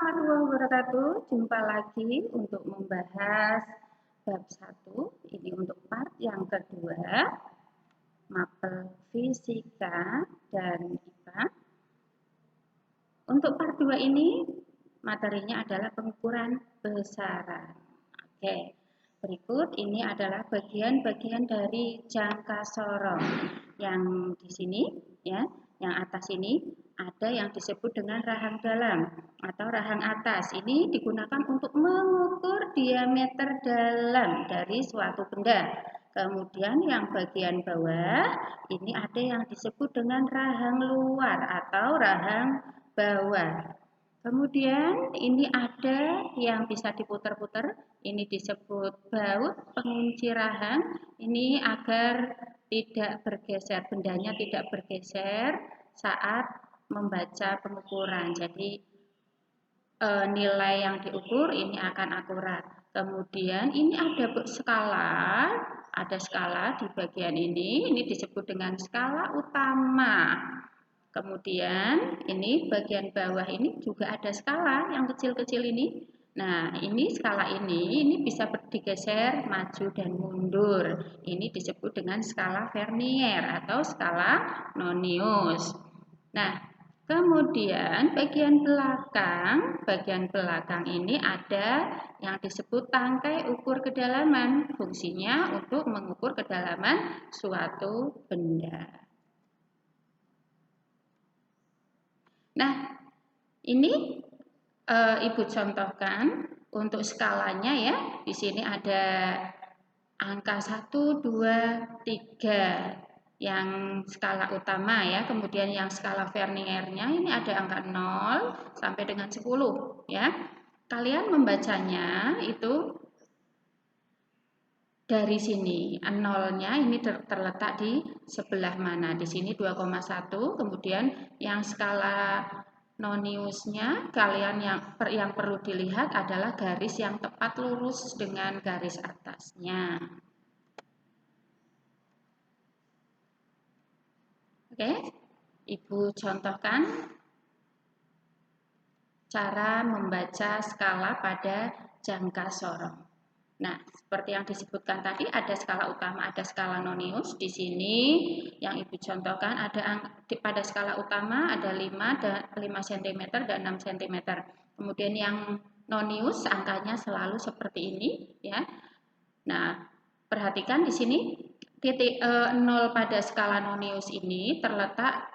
warahmatullahi wabarakatuh. Jumpa lagi untuk membahas bab 1. Ini untuk part yang kedua, mapel fisika dan IPA. Untuk part 2 ini materinya adalah pengukuran besaran. Oke. Berikut ini adalah bagian-bagian dari jangka sorong. Yang di sini ya, yang atas ini ada yang disebut dengan rahang dalam atau rahang atas. Ini digunakan untuk mengukur diameter dalam dari suatu benda. Kemudian yang bagian bawah ini ada yang disebut dengan rahang luar atau rahang bawah. Kemudian ini ada yang bisa diputar-putar, ini disebut baut pengunci rahang, ini agar tidak bergeser, bendanya tidak bergeser saat membaca pengukuran. Jadi nilai yang diukur ini akan akurat. Kemudian ini ada skala di bagian ini disebut dengan skala utama. Kemudian ini bagian bawah ini juga ada skala yang kecil-kecil ini. Nah, ini skala ini bisa digeser maju dan mundur. Ini disebut dengan skala Vernier atau skala Nonius. Nah, kemudian bagian belakang ini ada yang disebut tangkai ukur kedalaman. Fungsinya untuk mengukur kedalaman suatu benda. Nah, ini Ibu contohkan untuk skalanya ya. Di sini ada angka 1, 2, 3 yang skala utama ya. Kemudian yang skala Verniernya ini ada angka 0 sampai dengan 10 ya. Kalian membacanya itu dari sini, nolnya ini terletak di sebelah mana? Di sini 2,1. Kemudian yang skala Noniusnya, kalian yang perlu dilihat adalah garis yang tepat lurus dengan garis atasnya. Oke, Ibu contohkan cara membaca skala pada jangka sorong. Nah, seperti yang disebutkan tadi, ada skala utama, ada skala Nonius. Di sini yang Ibu contohkan ada pada skala utama ada 5 cm dan 6 cm. Kemudian yang Nonius angkanya selalu seperti ini ya. Nah, perhatikan di sini titik 0 pada skala Nonius ini terletak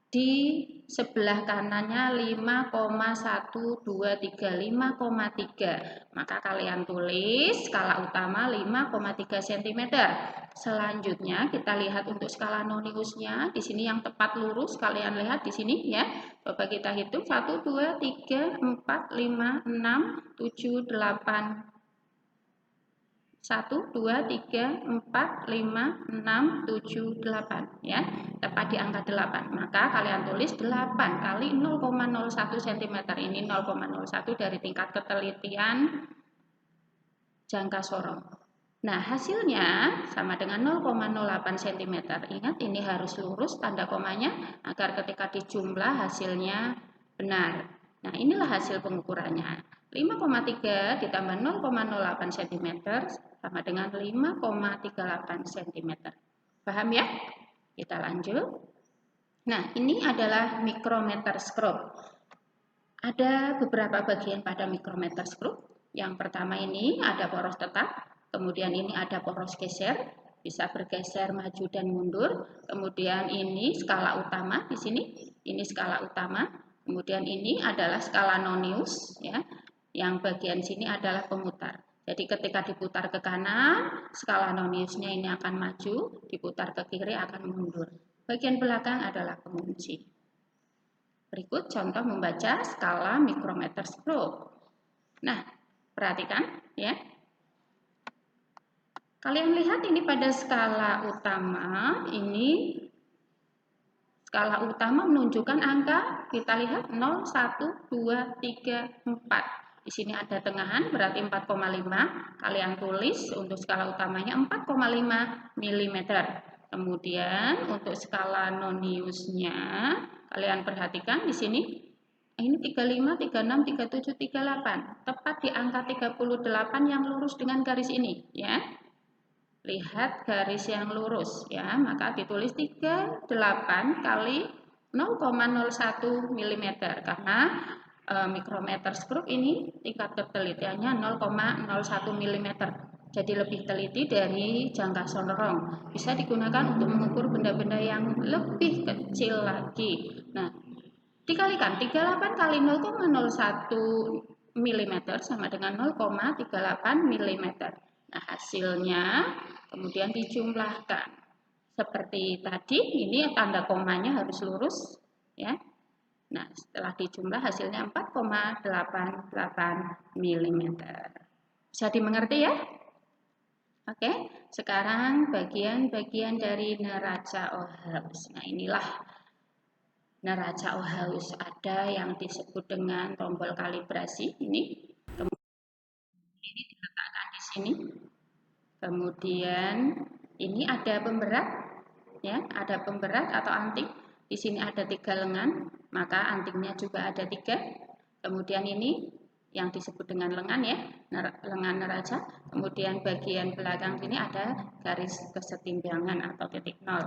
di sebelah kanannya 5,123, 5,3. Maka kalian tulis skala utama 5,3 cm. Selanjutnya kita lihat untuk skala Noniusnya. Di sini yang tepat lurus kalian lihat di sini ya. Coba kita hitung 1 2 3 4 5 6 7 8 1, 2, 3, 4, 5, 6, 7, 8 ya, tepat di angka 8. Maka kalian tulis 8 kali 0,01 cm. Ini 0,01 dari tingkat ketelitian jangka sorong. Nah, hasilnya sama dengan 0,08 cm. Ingat ini harus lurus tanda komanya agar ketika dijumlah hasilnya benar. Nah, inilah hasil pengukurannya. 5,3 ditambah 0,08 cm sama dengan 5,38 cm. Paham ya? Kita lanjut. Nah, ini adalah mikrometer skrup. Ada beberapa bagian pada mikrometer skrup. Yang pertama ini ada poros tetap, kemudian ini ada poros geser, bisa bergeser maju dan mundur. Kemudian ini skala utama di sini, ini skala utama. Kemudian ini adalah skala Nonius ya. Yang bagian sini adalah pemutar. Jadi ketika diputar ke kanan, skala Noniusnya ini akan maju, diputar ke kiri akan mundur. Bagian belakang adalah pengunci. Berikut contoh membaca skala mikrometer skrup. Nah, perhatikan ya. Kalian lihat ini pada skala utama, ini skala utama menunjukkan angka, kita lihat 0, 1, 2, 3, 4. Di sini ada tengahan berarti 4,5. Kalian tulis untuk skala utamanya 4,5 mm. Kemudian untuk skala Noniusnya kalian perhatikan di sini Ini 35, 36, 37, 38. Tepat di angka 38 yang lurus dengan garis ini, ya. Lihat garis yang lurus, ya. Maka ditulis 38 kali 0,01 mm karena mikrometer stroke ini tingkat ketelitiannya 0,01 mm. Jadi lebih teliti dari jangka sonrong. Bisa digunakan untuk mengukur benda-benda yang lebih kecil lagi. Nah, dikalikan 38 kali 0,01 mm sama dengan 0,38 mm. Nah, hasilnya kemudian dijumlahkan. Seperti tadi, ini tanda komanya harus lurus, ya. Nah, setelah dijumlah hasilnya 4,88 mm. Bisa dimengerti ya? Oke, sekarang bagian-bagian dari neraca Oehaus. Nah, inilah neraca Oehaus. Ada yang disebut dengan tombol kalibrasi ini. Kemudian ini diletakkan di sini. Kemudian ini ada pemberat, ya, ada pemberat atau anting. Di sini ada 3 lengan, maka antingnya juga ada 3. Kemudian ini yang disebut dengan lengan, ya, lengan neraca. Kemudian bagian belakang sini ada garis kesetimbangan atau titik nol.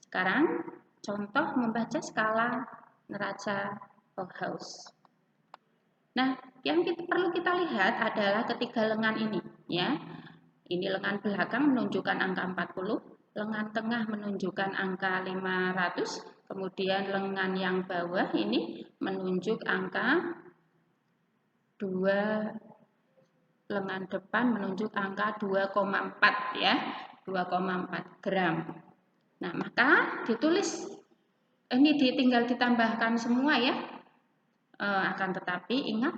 Sekarang contoh membaca skala neraca Oehaus. Nah, yang perlu kita lihat adalah ketiga lengan ini, ya. Ini lengan belakang menunjukkan angka 40, lengan tengah menunjukkan angka 500, kemudian lengan yang bawah ini menunjuk angka 2, lengan depan menunjuk angka 2,4, ya, 2,4 gram. Nah, maka ditulis, ini tinggal ditambahkan semua, ya. Akan tetapi ingat,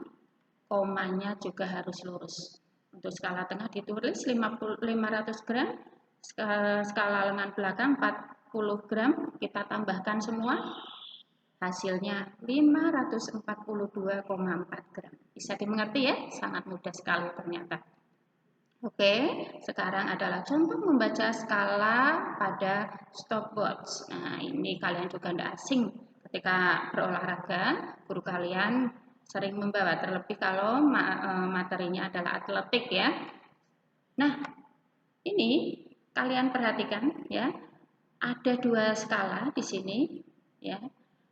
komanya juga harus lurus. Untuk skala tengah ditulis 500 gram, skala lengan belakang 40 gram, kita tambahkan semua, hasilnya 542,4 gram. Bisa dimengerti, ya? Sangat mudah sekali ternyata. Oke, sekarang adalah contoh membaca skala pada stopwatch. Nah, ini kalian juga tidak asing ketika berolahraga, guru kalian sering membawa, terlebih kalau materinya adalah atletik, ya. Nah, ini kalian perhatikan, ya, ada 2 skala di sini, ya.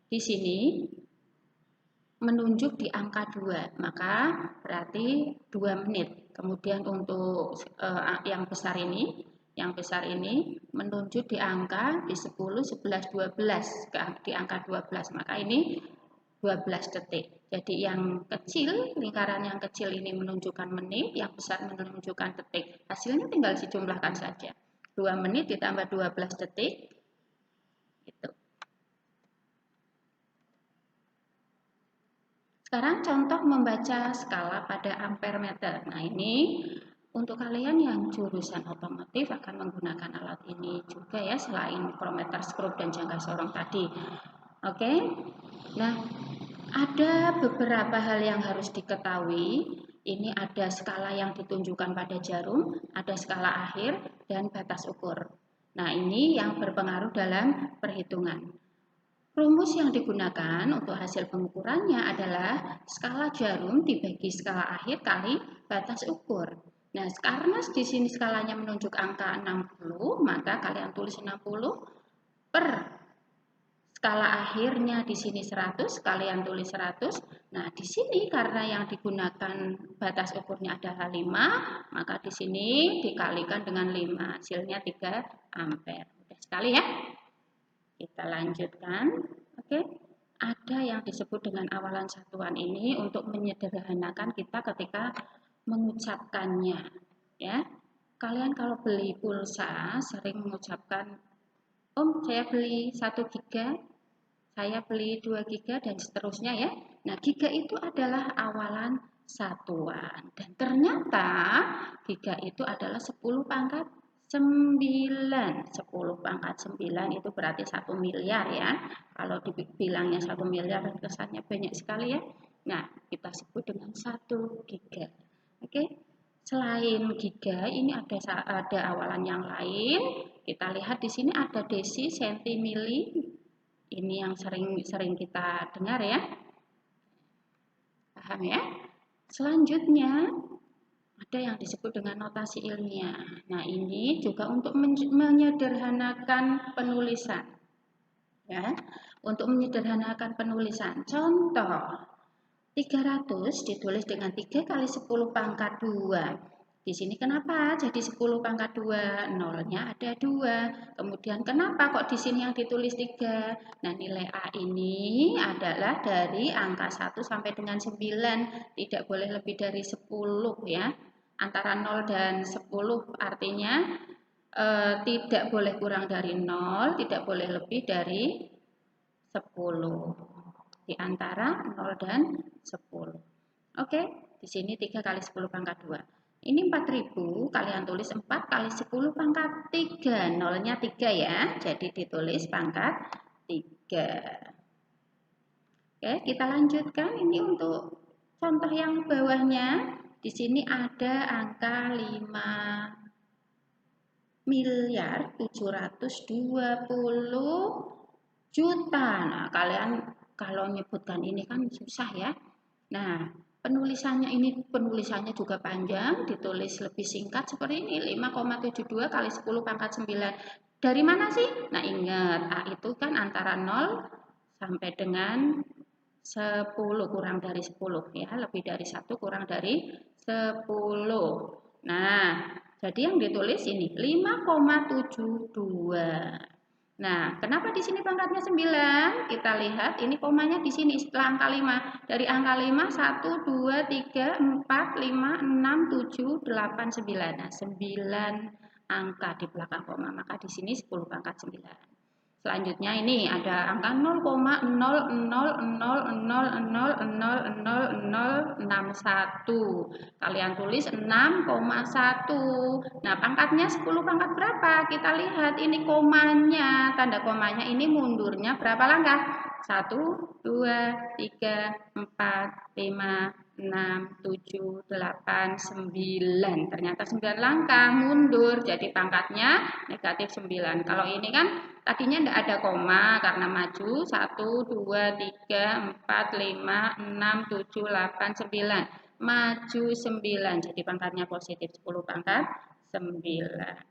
Di sini menunjuk di angka 2, maka berarti 2 menit. Kemudian untuk yang besar ini menunjuk di angka di 10, 11, 12, di angka 12, maka ini 12 detik. Jadi yang kecil, lingkaran yang kecil ini menunjukkan menit, yang besar menunjukkan detik. Hasilnya tinggal dijumlahkan saja. 2 menit ditambah 12 detik, itu. Sekarang contoh membaca skala pada ampere meter. Nah, ini untuk kalian yang jurusan otomotif akan menggunakan alat ini juga, ya, selain mikrometer, skrup, dan jangka sorong tadi. Oke. Nah, ada beberapa hal yang harus diketahui. Ini ada skala yang ditunjukkan pada jarum, ada skala akhir, dan batas ukur. Nah, ini yang berpengaruh dalam perhitungan. Rumus yang digunakan untuk hasil pengukurannya adalah skala jarum dibagi skala akhir kali batas ukur. Nah, karena di sini skalanya menunjuk angka 60, maka kalian tulis 60 per skala akhirnya di sini 100, kalian tulis 100. Nah, di sini karena yang digunakan batas ukurnya adalah 5, maka di sini dikalikan dengan 5, hasilnya 3 ampere. Mudah sekali, ya. Kita lanjutkan. Oke. Ada yang disebut dengan awalan satuan ini untuk menyederhanakan kita ketika mengucapkannya, ya. Kalian kalau beli pulsa sering mengucapkan, Om, saya beli 1 giga, saya beli 2 giga, dan seterusnya, ya. Nah, giga itu adalah awalan satuan. Dan ternyata giga itu adalah 10 pangkat 9. 10 pangkat 9 itu berarti 1 miliar, ya. Kalau dibilangnya 1 miliar kesannya banyak sekali, ya. Nah, kita sebut dengan 1 giga. Oke. Selain giga, ini ada awalan yang lain. Kita lihat di sini ada desi, senti, mili. Ini yang sering kita dengar, ya. Paham ya? Selanjutnya ada yang disebut dengan notasi ilmiah. Nah, ini juga untuk menyederhanakan penulisan. Ya, untuk menyederhanakan penulisan. Contoh, 300 ditulis dengan 3 kali 10 pangkat 2. Di sini kenapa jadi 10 pangkat 2? Nolnya ada 2. Kemudian kenapa kok di sini yang ditulis 3? Nah, nilai A ini adalah dari angka 1 sampai dengan 9. Tidak boleh lebih dari 10 ya. Antara 0 dan 10 artinya tidak boleh kurang dari 0, tidak boleh lebih dari 10. Di antara 0 dan 10. Oke, di sini 3 kali 10 pangkat 2. Ini 4000, kalian tulis 4 kali 10 pangkat 3. Nolnya 3 ya, jadi ditulis pangkat 3. Oke, kita lanjutkan. Ini untuk contoh yang bawahnya. Di sini ada angka 5.720.000.000. Nah, kalian kalau menyebutkan ini kan susah ya. Nah, penulisannya juga panjang, ditulis lebih singkat seperti ini, 5,72 kali 10 pangkat 9. Dari mana sih? Nah, ingat, A itu kan antara 0 sampai dengan 10, kurang dari 10 ya, lebih dari 1 kurang dari 10. Nah, jadi yang ditulis ini 5,72. Nah, kenapa di sini pangkatnya 9? Kita lihat ini komanya di sini setelah angka 5. Dari angka 5, 1, 2, 3, 4, 5, 6, 7, 8, 9. Nah, 9 angka di belakang koma, maka di sini 10 pangkat 9. Selanjutnya ini ada angka 0,0000000061. Kalian tulis 6,1. Nah, pangkatnya 10 pangkat berapa? Kita lihat ini komanya, tanda komanya ini mundurnya berapa langkah? 1, 2, 3, 4, 5, 6, 7, 8, 9. Ternyata 9 langkah mundur, jadi pangkatnya negatif 9. Kalau ini kan tadinya tidak ada koma karena maju 1, 2, 3, 4, 5, 6, 7, 8, 9. Maju 9, jadi pangkatnya positif 10 pangkat 9.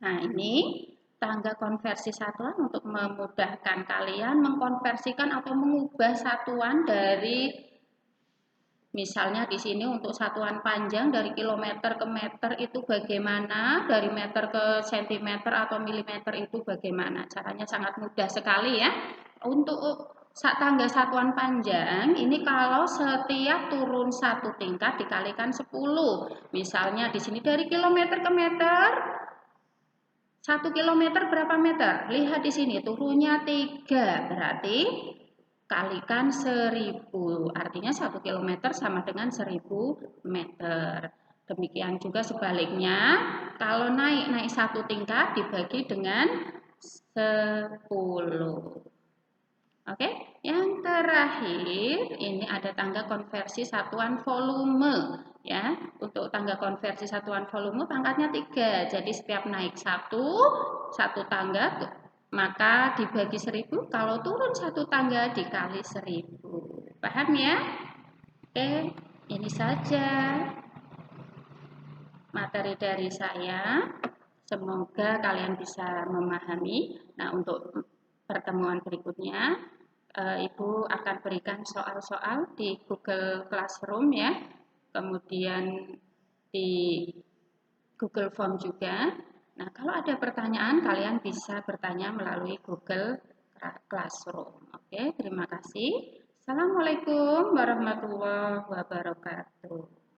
Nah, ini tangga konversi satuan untuk memudahkan kalian mengkonversikan atau mengubah satuan dari, misalnya di sini untuk satuan panjang dari kilometer ke meter itu bagaimana, dari meter ke sentimeter atau milimeter itu bagaimana. Caranya sangat mudah sekali ya. Untuk tangga satuan panjang ini kalau setiap turun 1 tingkat dikalikan 10. Misalnya di sini dari kilometer ke meter, 1 kilometer berapa meter? Lihat di sini turunnya 3, berarti kalikan 1000. Artinya 1 kilometer sama dengan 1000 meter. Demikian juga sebaliknya, kalau naik 1 tingkat dibagi dengan 10. Oke, yang terakhir ini ada tangga konversi satuan volume ya. Untuk tangga konversi satuan volume pangkatnya 3. Jadi setiap naik satu tangga maka dibagi 1000, kalau turun 1 tangga dikali 1000. Paham ya? Oke, ini saja materi dari saya. Semoga kalian bisa memahami. Nah, untuk pertemuan berikutnya Ibu akan berikan soal-soal di Google Classroom ya, kemudian di Google Form juga. Nah, kalau ada pertanyaan kalian bisa bertanya melalui Google Classroom. Oke, terima kasih. Assalamualaikum warahmatullahi wabarakatuh.